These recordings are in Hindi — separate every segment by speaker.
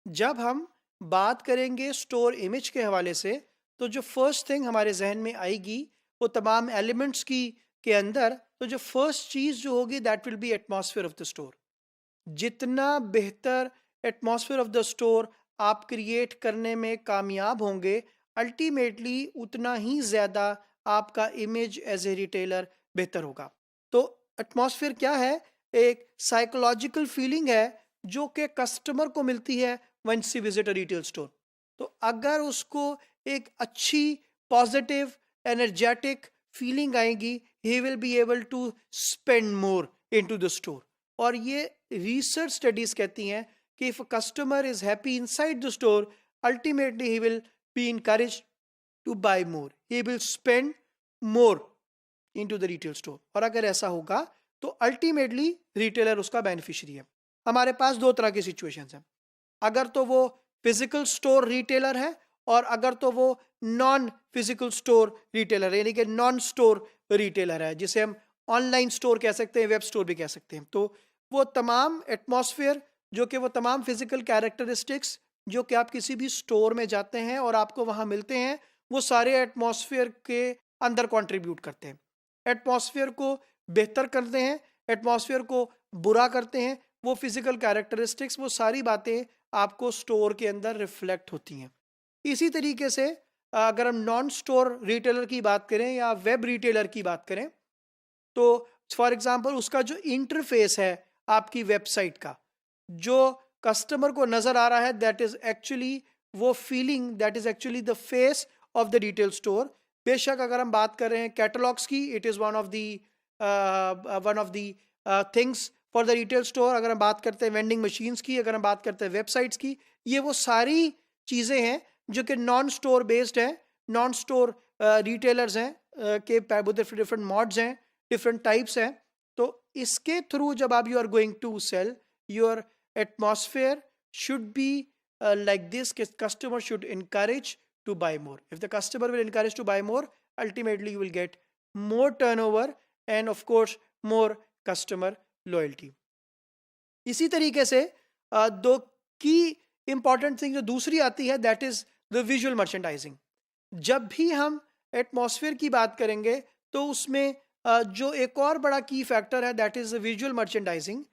Speaker 1: जब हम बात करेंगे स्टोर इमेज के हवाले से, तो जो फर्स्ट थिंग हमारे जहन में आएगी वो तमाम एलिमेंट्स की के अंदर, तो जो फर्स्ट चीज जो होगी that will be atmosphere of the store. जितना बेहतर एटमॉस्फेयर ऑफ द स्टोर आप क्रिएट करने में कामयाब होंगे, अल्टीमेटली उतना ही ज़्यादा आपका इमेज एज ए रिटेलर बेहतर होगा। तो एटमॉस्फेयर क्या है? एक साइकोलॉजिकल फीलिंग है जो कि कस्टमर को मिलती है when she visit a retail store. तो अगर उसको एक अच्छी पॉजिटिव एनर्जेटिक फीलिंग आएगी, he will be able to spend more into the store. और ये रिसर्च स्टडीज कहती हैं कि if a customer is happy inside the store, ultimately he will be encouraged to buy more, he will spend more into the retail store. और अगर ऐसा होगा तो अल्टीमेटली रिटेलर उसका बेनिफिशियरी है। हमारे पास दो तरह की सिचुएशंस हैं। अगर तो वो फिजिकल स्टोर रिटेलर है और अगर तो वो नॉन फिजिकल स्टोर रिटेलर है, यानी कि नॉन स्टोर रिटेलर है, जिसे हम ऑनलाइन स्टोर कह सकते हैं, वेब स्टोर भी कह सकते हैं। तो वो तमाम एटमॉस्फेयर जो कि वो तमाम फिजिकल कैरेक्टरिस्टिक्स जो कि आप किसी भी स्टोर में जाते हैं और आपको वहां मिलते हैं, वो सारे एटमॉस्फेयर के अंदर कंट्रीब्यूट करते हैं, एटमॉस्फेयर को बेहतर करते हैं, एटमॉस्फेयर को बुरा करते हैं। वो फिजिकल कैरेक्टरिस्टिक्स, वो सारी बातें आपको स्टोर के अंदर रिफ्लेक्ट होती हैं। इसी तरीके से अगर हम नॉन स्टोर रिटेलर की बात करें या वेब रिटेलर की बात करें, तो फॉर एग्जांपल उसका जो इंटरफेस है आपकी वेबसाइट का, जो कस्टमर को नजर आ रहा है, दैट इज एक्चुअली वो feeling, that is actually the face of the retail store. बेशक अगर हम बात कर रहे हैं कैटलॉग्स की, it is one of the things for the retail store. अगर हम बात करते हैं वेंडिंग मशीन्स की, अगर हम बात करते हैं वेबसाइट्स की, ये वो सारी चीजें हैं जो कि नॉन स्टोर बेस्ड हैं, नॉन स्टोर रिटेलर्स हैं के डिफरेंट मॉड्स हैं, डिफरेंट टाइप्स हैं। तो इसके थ्रू जब आप you are going to sell, your atmosphere should be like this, customer should encourage to buy more. If the customer will encourage to buy more, ultimately you will get more turnover and of course more customer loyalty. इसी तरीके से दो की इंपॉर्टेंट थिंग जो दूसरी आती है, that is the visual merchandising. जब भी हम एटमॉस्फेयर की बात करेंगे तो उसमें जो एक और बड़ा की फैक्टर है, दैट इज विजुअल मर्चेंडाइजिंग।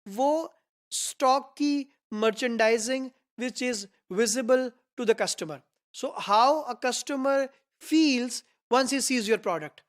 Speaker 1: वो स्टॉक की merchandising which is visible to the customer. So how a customer feels once he sees your product.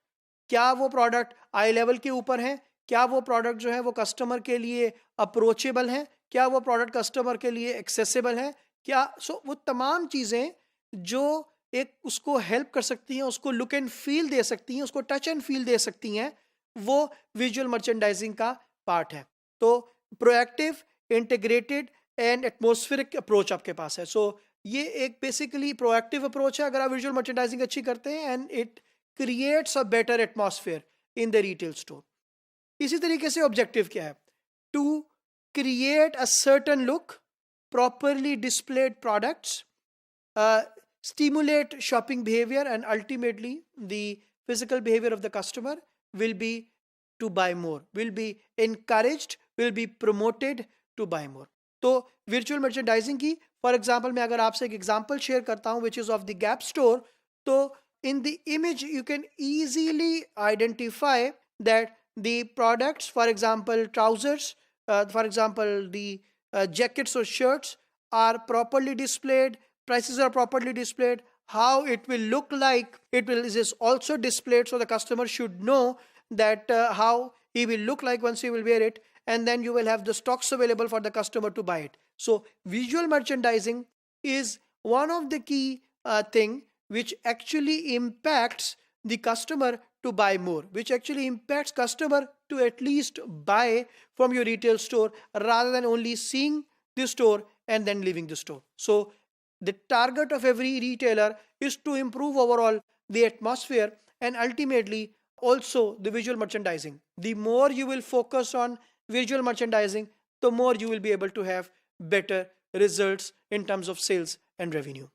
Speaker 1: क्या वो प्रोडक्ट आई लेवल के ऊपर है? क्या वो प्रोडक्ट जो है वो कस्टमर के लिए अप्रोचेबल है? क्या वो प्रोडक्ट कस्टमर के लिए एक्सेसिबल है? क्या वो तमाम चीज़ें जो एक उसको हेल्प कर सकती हैं, उसको लुक एंड फील दे सकती हैं, उसको टच एंड फील दे सकती हैं, वो विजुअल मर्चेंडाइजिंग का पार्ट है। तो proactive, integrated and atmospheric approach आपके पास है। सो ये एक बेसिकली प्रोएक्टिव अप्रोच है अगर आप विजुअल मर्चेंडाइजिंग अच्छी करते हैं, and it creates a better atmosphere in the retail store. इसी तरीके से ऑब्जेक्टिव क्या है? To create a certain look, properly displayed products, stimulate shopping behavior, and ultimately the physical behavior of the customer will be to buy more, will be encouraged, will be promoted to buy more. तो virtual merchandising की फॉर एग्जाम्पल मैं अगर आपसे एक एग्जाम्पल शेयर करता हूँ which is of the gap store, तो in the image you can easily identify that the products, for example trousers, for example the jackets or shirts are properly displayed, prices are properly displayed, how it will look like, it is also displayed, so the customer should know that how he will look like once he will wear it, and then you will have the stocks available for the customer to buy it. So visual merchandising is one of the key thing which actually impacts the customer to buy more, which actually impacts customer to at least buy from your retail store rather than only seeing the store and then leaving the store. So the target of every retailer is to improve overall the atmosphere and ultimately also the visual merchandising. The more you will focus on visual merchandising, the more you will be able to have better results in terms of sales and revenue.